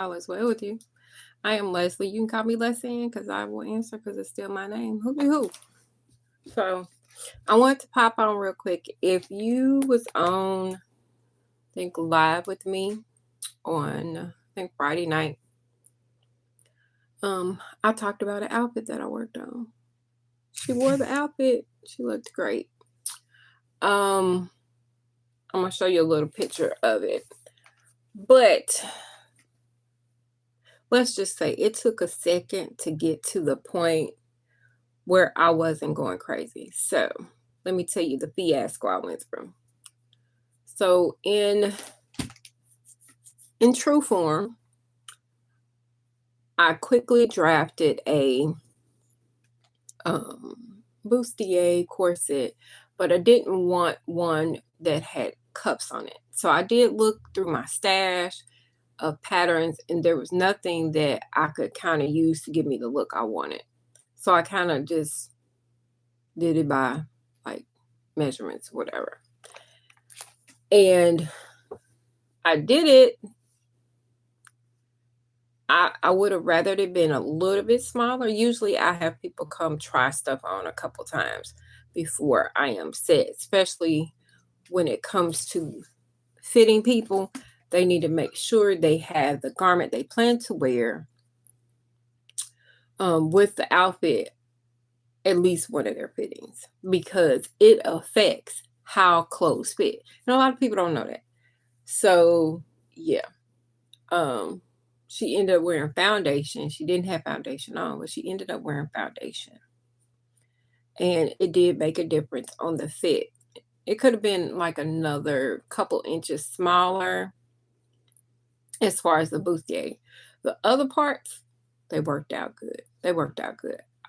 All is well with you. I am Leslie. You can call me LesAnn because I will answer because it's still my name. Who. So I want to pop on real quick. If you was on, I think, live with me on, I think, Friday night, I talked about an outfit that I worked on. She wore the outfit. She looked great. I'm gonna show you a little picture of it. But let's just say it took a second to get to the point where I wasn't going crazy. So let me tell you the fiasco I went through. So in true form, I quickly drafted a bustier corset, but I didn't want one that had cuffs on it. So I did look through my stash of patterns, and there was nothing that I could kind of use to give me the look I wanted. So I kind of just did it by like measurements, whatever. And I did it. I would have rather it been a little bit smaller. Usually I have people come try stuff on a couple times before I am set, especially when it comes to fitting people. They need to make sure they have the garment they plan to wear with the outfit, at least one of their fittings, because it affects how clothes fit. And a lot of people don't know that. So yeah. She ended up wearing foundation. She didn't have foundation on, but she ended up wearing foundation. And it did make a difference on the fit. It could have been like another couple inches smaller as far as the bustier. The other parts, they worked out good. I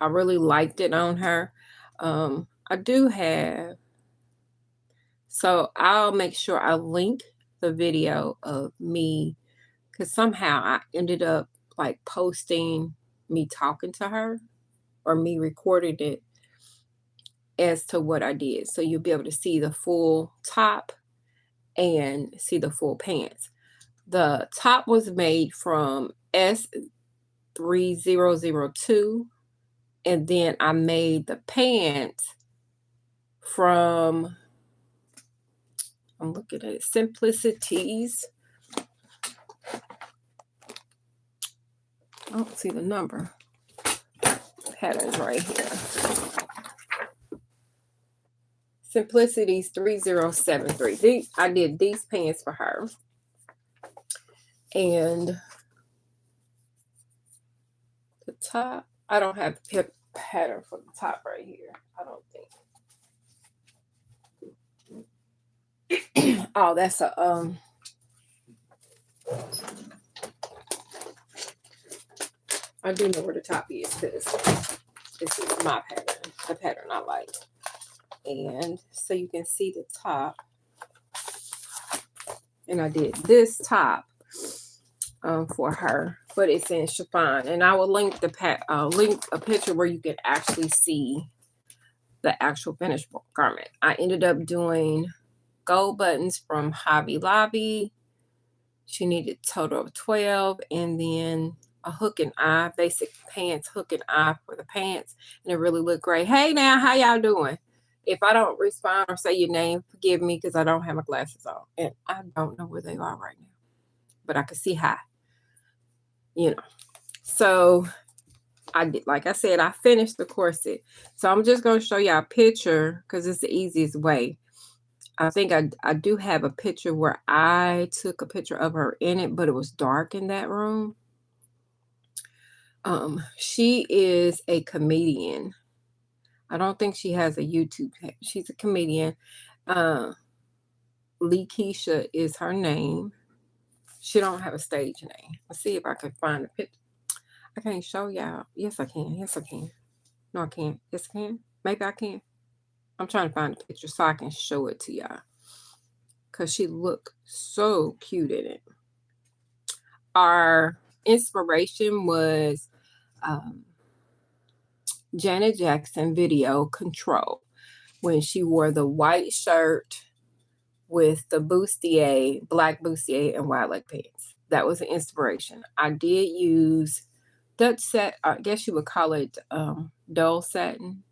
really liked it on her. I do have, so I'll make sure I link the video of me, because somehow I ended up like posting me talking to her or me recording it as to what I did. So you'll be able to see the full top and see the full pants. The top was made from S3002, and then I made the pants from, I'm looking at it, Simplicities. I don't see the number. Patterns right here. Simplicities 3073. I did these pants for her. And the top, I don't have the pattern for the top right here. I don't think. Oh, that's a I do know where the top is because this is my pattern, the pattern I like. And so you can see the top. And I did this top for her, but it's in chiffon. And I will link link a picture where you can actually see the actual finished garment. I ended up doing gold buttons from Hobby Lobby. She needed a total of 12, and then a hook and eye, basic pants hook and eye for the pants, and it really looked great. Hey now, how y'all doing? If I don't respond or say your name, forgive me because I don't have my glasses on and I don't know where they are right now, but I can see hi. So I did, like I said, I finished the corset. So I'm just going to show you a picture because it's the easiest way. I think I do have a picture where I took a picture of her in it, but it was dark in that room. She is a comedian. I don't think she has a YouTube page. She's a comedian. Lee Keisha is her name. She don't have a stage name. Let's see if I can find a picture. I can't show y'all. Yes, I can. Yes, I can. No, I can't. Yes, I can. Maybe I can. I'm trying to find a picture so I can show it to y'all. Because she looked so cute in it. Our inspiration was Janet Jackson video Control, when she wore the white shirt with the bustier, black bustier, and wide leg pants. that was an inspiration. I did use Dutch set. I guess you would call it dull satin.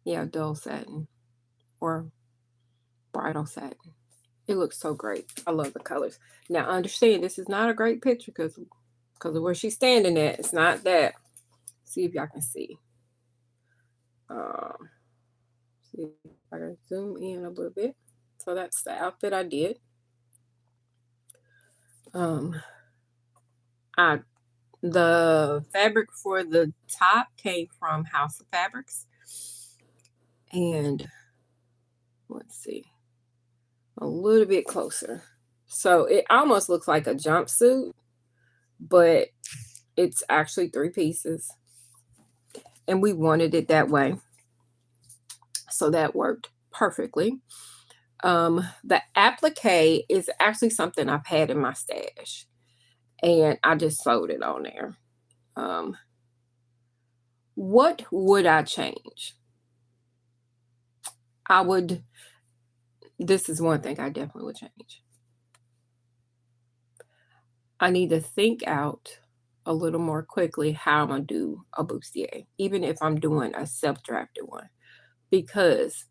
Yeah, dull satin or bridal satin. It looks so great. I love the colors. Now, understand this is not a great picture because of where she's standing at. It's not that. See if y'all can see. See if I can zoom in a little bit. So that's the outfit I did. The fabric for the top came from House of Fabrics. And let's see. A little bit closer. So it almost looks like a jumpsuit, but it's actually 3 pieces. And we wanted it that way. So that worked perfectly. The applique is actually something I've had in my stash. And I just sewed it on there. What would I change? This is one thing I definitely would change. I need to think out a little more quickly how I'm going to do a bustier, even if I'm doing a self-drafted one. Because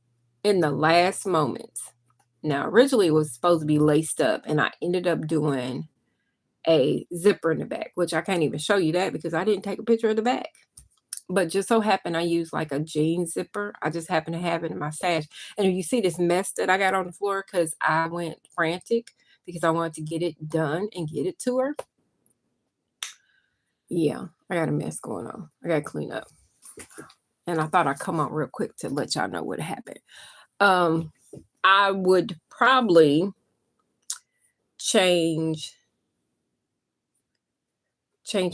in the last moments, now originally it was supposed to be laced up, and I ended up doing a zipper in the back, which I can't even show you that because I didn't take a picture of the back. But just so happened I used like a jean zipper. I just happen to have it in my stash. And if you see this mess that I got on the floor because I went frantic because I wanted to get it done and get it to her. Yeah, I got a mess going on. I got to clean up. And I thought I'd come on real quick to let y'all know what happened. I would probably change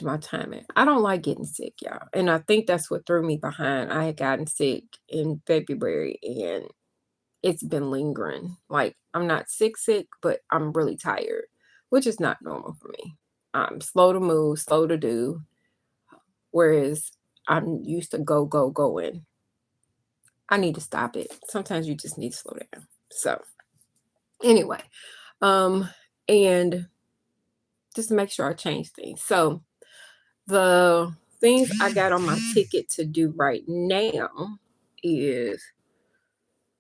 my timing. I don't like getting sick, y'all. And I think that's what threw me behind. I had gotten sick in February and it's been lingering. Like, I'm not sick, but I'm really tired, which is not normal for me. I'm slow to move, slow to do, whereas I'm used to going. I need to stop it. Sometimes you just need to slow down. So anyway, and just to make sure I change things. So the things I got on my ticket to do right now is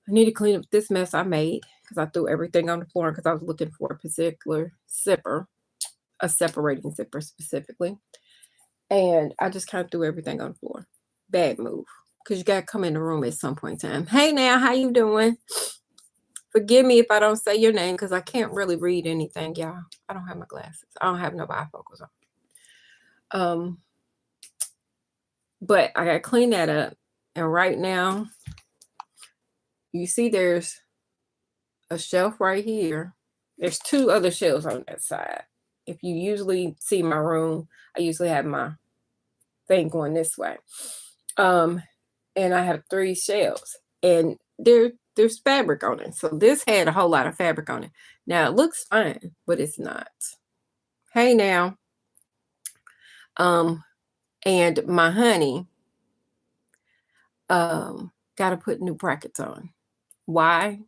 I need to clean up this mess I made because I threw everything on the floor because I was looking for a particular zipper, a separating zipper specifically. And I just kind of threw everything on the floor. Bad move. Because you got to come in the room at some point in time. Hey now, how you doing? Forgive me if I don't say your name because I can't really read anything, y'all. I don't have my glasses. I don't have no bifocals on. But I got to clean that up. And right now, you see there's a shelf right here. There's 2 other shelves on that side. If you usually see my room, I usually have my thing going this way. And I have 3 shelves. And there's fabric on it. So this had a whole lot of fabric on it. Now it looks fine, but it's not. Hey now. And my honey got to put new brackets on. Why?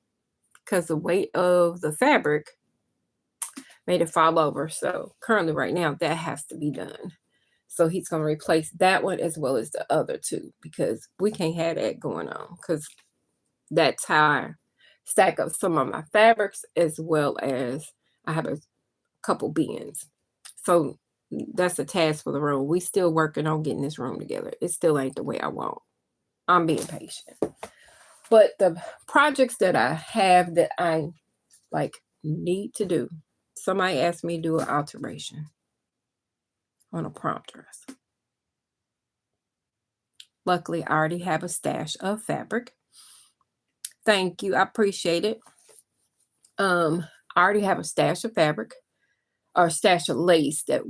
Because the weight of the fabric made it fall over. So currently right now that has to be done. So he's going to replace that one as well as the other 2 because we can't have that going on because that's how I stack up some of my fabrics as well as I have a couple bins. So that's a task for the room. We still working on getting this room together. It still ain't the way I want. I'm being patient. But the projects that I have that I like need to do, somebody asked me to do an alteration on a prom dress. Luckily, I already have a stash of fabric. Thank you. I appreciate it. I already have a stash of fabric or a stash of lace that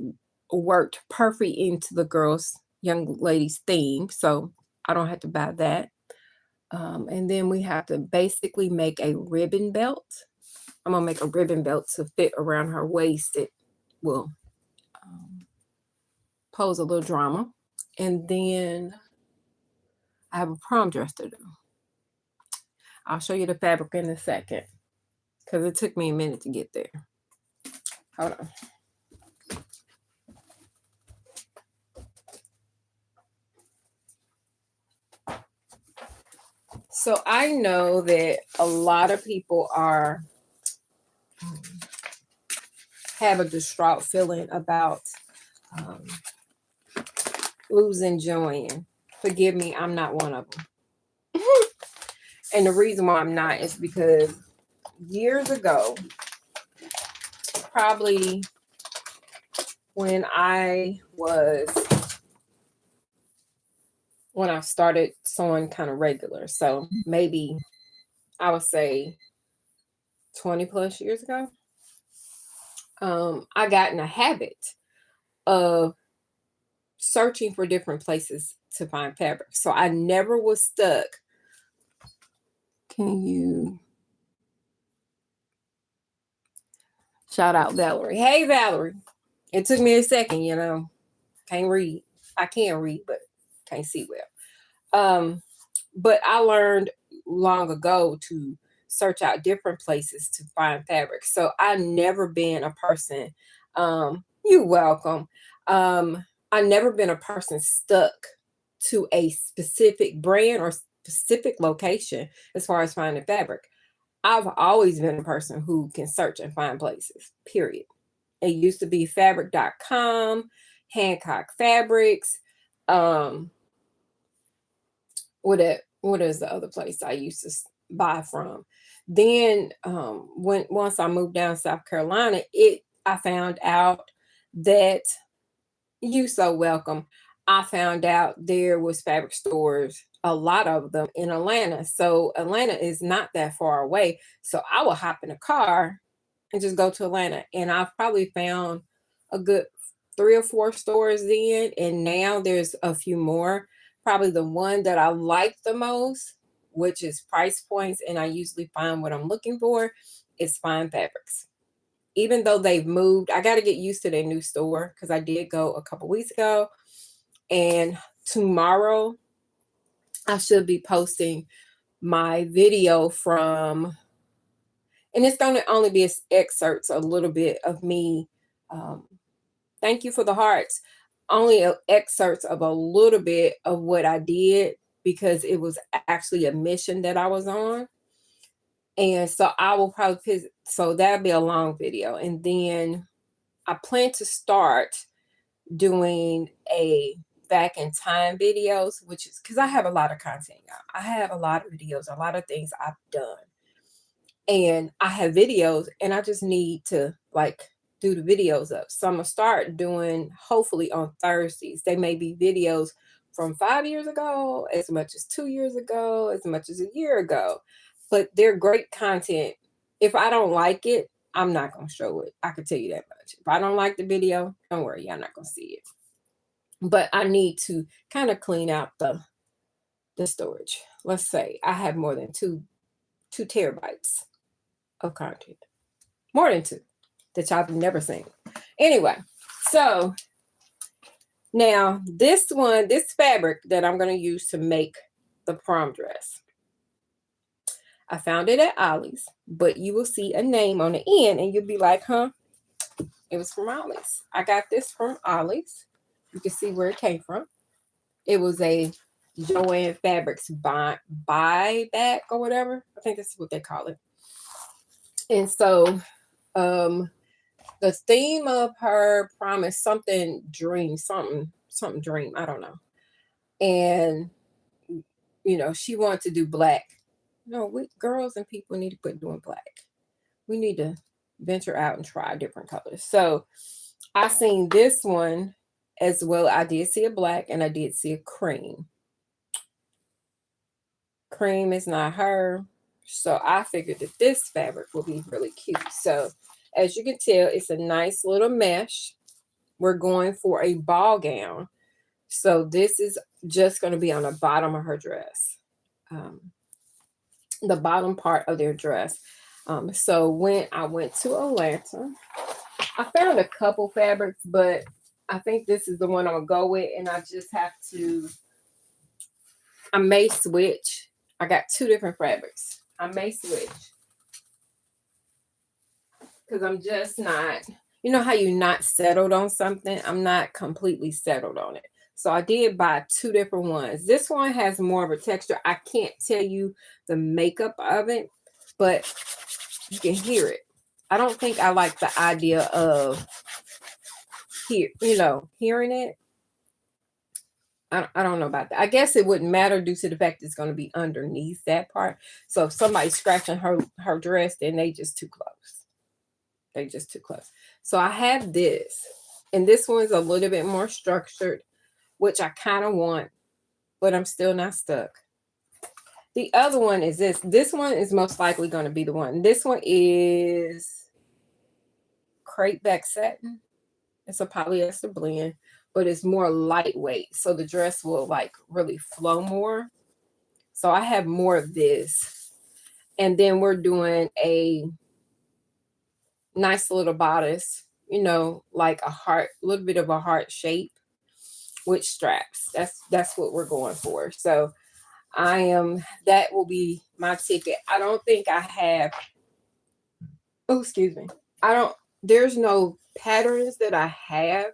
worked perfect into the young ladies theme. So I don't have to buy that. And then we have to basically make a ribbon belt. I'm going to make a ribbon belt to fit around her waist. It will pose a little drama. And then I have a prom dress to do. I'll show you the fabric in a second because it took me a minute to get there. Hold on. So I know that a lot of people have a distraught feeling about um, losing join. Forgive me, I'm not one of them. And the reason why I'm not is because years ago, probably when I started sewing kind of regular, so maybe I would say 20 plus years ago, I got in a habit of searching for different places to find fabric. So I never was stuck. Can you shout out Valerie? Hey, Valerie. It took me a second, you know. Can't read. I can read, but can't see well. But I learned long ago to search out different places to find fabric. So I've never been a person, you're welcome. I've never been a person stuck to a specific brand or specific location as far as finding fabric. I've always been a person who can search and find places, period. It used to be fabric.com, Hancock Fabrics, what is the other place I used to buy from? Then once I moved down to South Carolina, I found out that you so welcome. I found out there was fabric stores, a lot of them in Atlanta. So Atlanta is not that far away. So I would hop in a car and just go to Atlanta. And I've probably found a good 3 or 4 stores then. And now there's a few more. Probably the one that I like the most, which is Price Points, and I usually find what I'm looking for, is Fine Fabrics. Even though they've moved, I got to get used to their new store because I did go a couple weeks ago. And tomorrow, I should be posting my video from, and it's going to only be excerpts, a little bit of me. Thank you for the hearts. Only excerpts of a little bit of what I did because it was actually a mission that I was on. And so I will probably, so that'll be a long video. And then I plan to start doing a back in time videos, which is because I have a lot of content. I have a lot of videos, a lot of things I've done. And I have videos and I just need to like do the videos up. So I'm gonna start doing hopefully on Thursdays. They may be videos from 5 years ago, as much as 2 years ago, as much as a year ago. But they're great content. If I don't like it, I'm not gonna show it. I can tell you that much. If I don't like the video, don't worry, you're not gonna see it. But I need to kind of clean out the storage. Let's say I have more than two terabytes of content. More than 2 that y'all have never seen. Anyway, so now this fabric that I'm going to use to make the prom dress, I found it at Ollie's, but you will see a name on the end and you'll be like, huh? It was from Ollie's. I got this from Ollie's. You can see where it came from. It was a Joanne Fabrics buyback or whatever. I think that's what they call it. And so the theme of her prom is something dream, something dream. I don't know. And she wanted to do black. No, we girls and people need to quit doing black. We need to venture out and try different colors. So I seen this one as well. I did see a black and I did see a cream. Cream is not her. So I figured that this fabric will be really cute. So as you can tell, it's a nice little mesh. We're going for a ball gown. So this is just going to be on the bottom of her dress. The bottom part of their dress. So when I went to Atlanta, I found a couple fabrics, but I think this is the one I'm going to go with. And I just have to, I may switch. I got 2 different fabrics. I may switch. Because I'm just not, you know how you're not settled on something? I'm not completely settled on it. So I did buy two different ones. This one has more of a texture. I can't tell you the makeup of it, but you can hear it. I don't think I like the idea of hearing it. I don't know about that. I guess it wouldn't matter due to the fact it's going to be underneath that part. So if somebody's scratching her dress, then they just too close. They just too close. So I have this, and this one's a little bit more structured, which I kind of want, but I'm still not stuck. The other one is this. This one is most likely going to be the one. This one is crepe back satin. It's a polyester blend, but it's more lightweight. So the dress will like really flow more. So I have more of this. And then we're doing a nice little bodice, like a little bit of a heart shape with straps. That's what we're going for. So that will be my ticket. I don't think I have, excuse me. There's no patterns that I have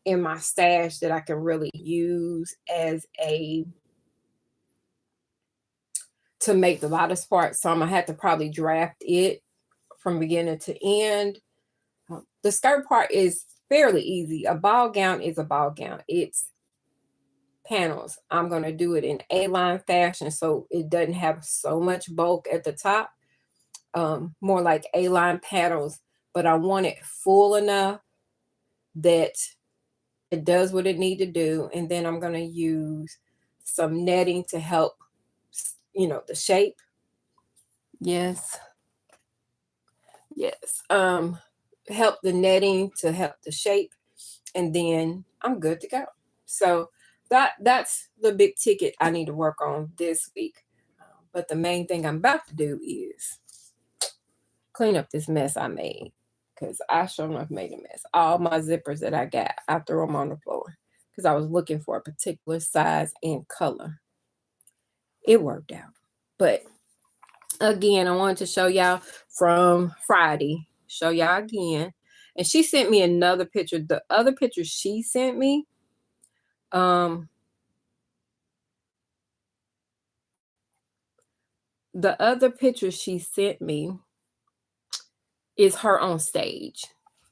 in my stash that I can really use to make the bodice part. So I'm gonna have to probably draft it from beginning to end. The skirt part is fairly easy. A ball gown is a ball gown. It's panels. I'm gonna do it in A-line fashion so it doesn't have so much bulk at the top. More like A-line panels, but I want it full enough that it does what it need to do. And then I'm going to use some netting to help, the shape. Yes. Help the netting to help the shape. And then I'm good to go. So that's the big ticket I need to work on this week. But the main thing I'm about to do is clean up this mess I made, because I sure enough made a mess. All my zippers that I got, I threw them on the floor because I was looking for a particular size and color. It worked out. But again, I wanted to show y'all from Friday, show y'all again. And she sent me another picture. The other picture she sent me, is her on stage.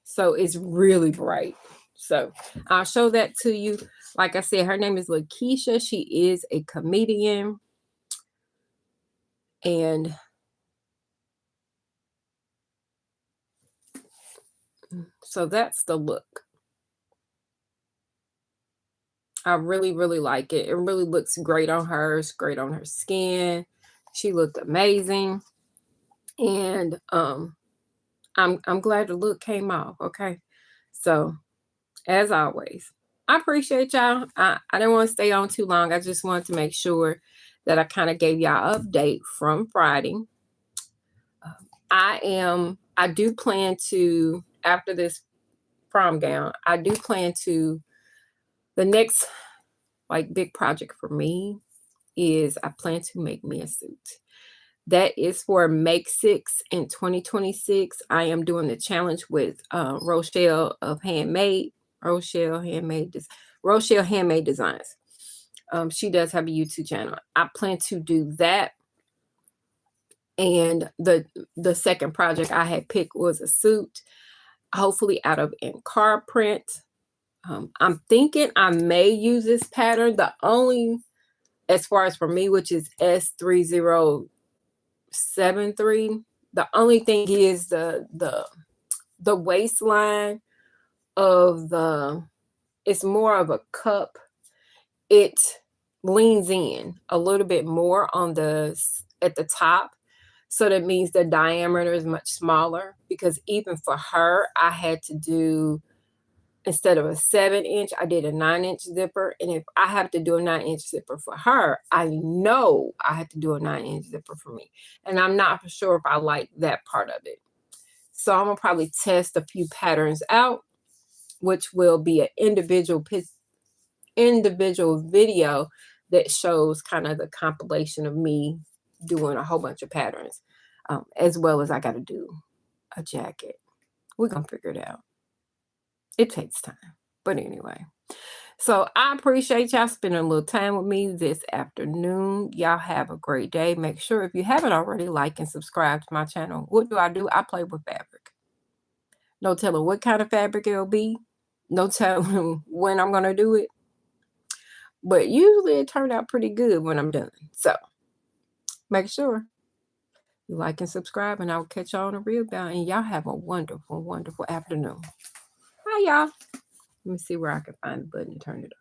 So it's really bright. So I'll show that to you. Like I said, her name is Lakeisha. She is a comedian. And so that's the look. I really, really like it. It really looks great on her. It's great on her skin. She looked amazing. And I'm glad the look came off. Okay. So as always, I appreciate y'all. I didn't want to stay on too long. I just wanted to make sure that I kind of gave y'all an update from Friday. I do plan to, after this prom gown, I do plan to, the next like big project for me is I plan to make me a suit. That is for Make 6 in 2026. I am doing the challenge with Rochelle Handmade Designs. She does have a YouTube channel. I plan to do that. And the second project I had picked was a suit, hopefully out of Encar print. I'm thinking I may use this pattern. The only, as far as for me, which is S3073, the only thing is the waistline of it's more of a cup. It leans in a little bit more at the top. So that means the diameter is much smaller, because even for her, I had to do, instead of a 7-inch, I did a 9-inch zipper. And if I have to do a 9-inch zipper for her, I know I have to do a 9-inch zipper for me. And I'm not for sure if I like that part of it. So I'm going to probably test a few patterns out, which will be an individual video that shows kind of the compilation of me doing a whole bunch of patterns, as well as I got to do a jacket. We're going to figure it out. It takes time. But anyway. So I appreciate y'all spending a little time with me this afternoon. Y'all have a great day. Make sure if you haven't already, like and subscribe to my channel. What do? I play with fabric. No telling what kind of fabric it'll be. No telling when I'm going to do it. But usually it turned out pretty good when I'm done. So make sure you like and subscribe, and I'll catch y'all on a real bound. And y'all have a wonderful, wonderful afternoon. Bye, y'all. Let me see where I can find the button to turn it off.